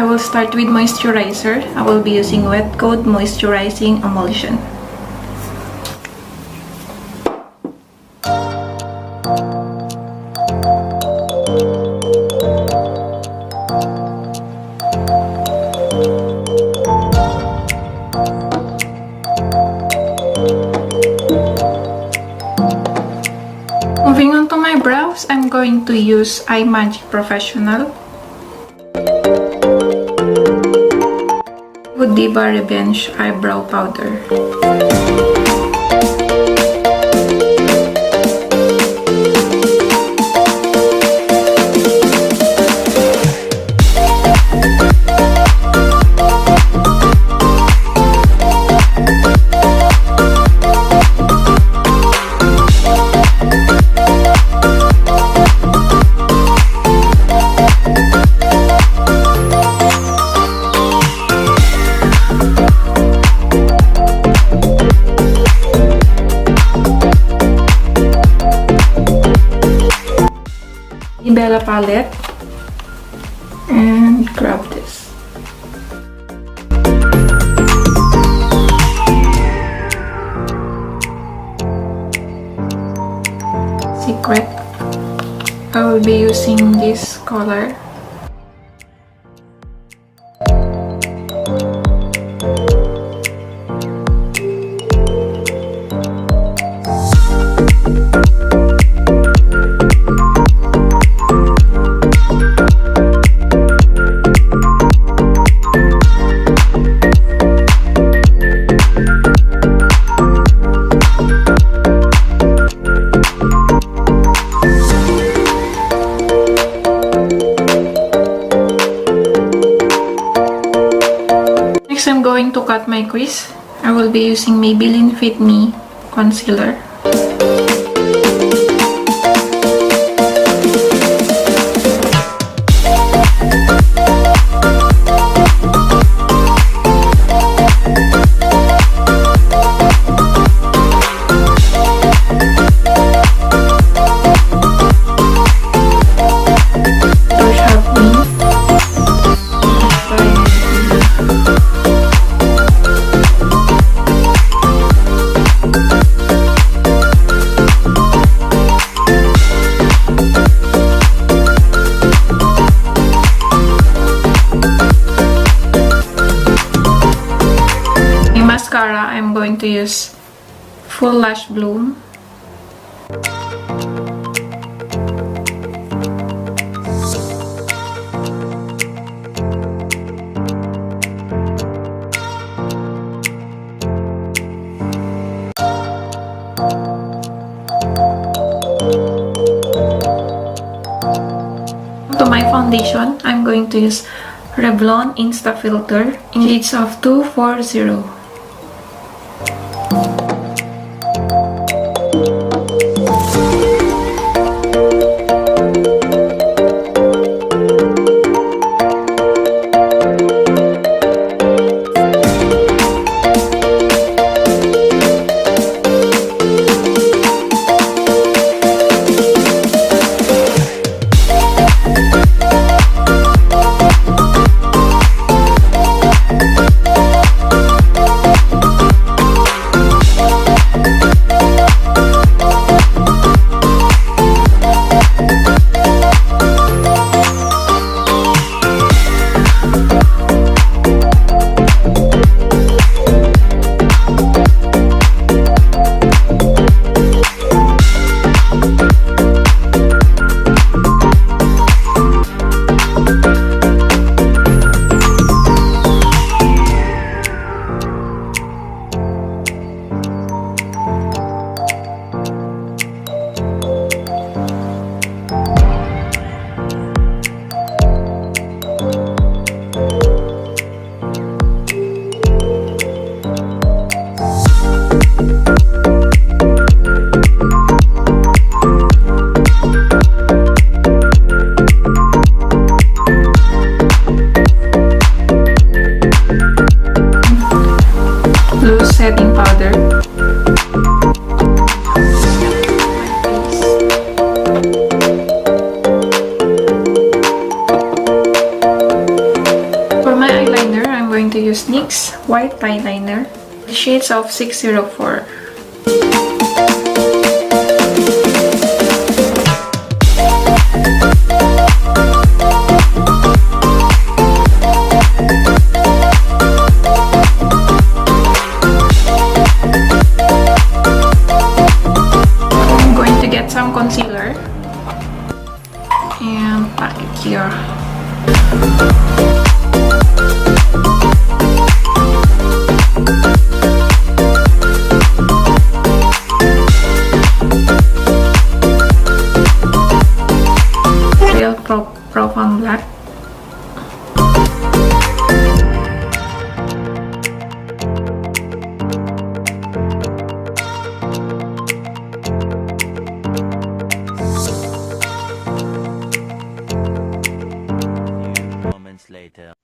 I will start with moisturizer. I will be using Wet Coat Moisturizing Emulsion. Moving on to my brows, I'm going to use iMagic Professional Diva Revenge Eyebrow Powder. Bella palette and grab this. Secret. I will be using this color. I'm going to cut my crease. I will be using Maybelline Fit Me Concealer. Mascara, I'm going to use Full Lash Bloom. To my foundation, I'm going to use Revlon Insta Filter in shades of 240. to use NYX white eyeliner, the shades of 604. I'm going to get some concealer and pack it here. Real profound black. Moments later.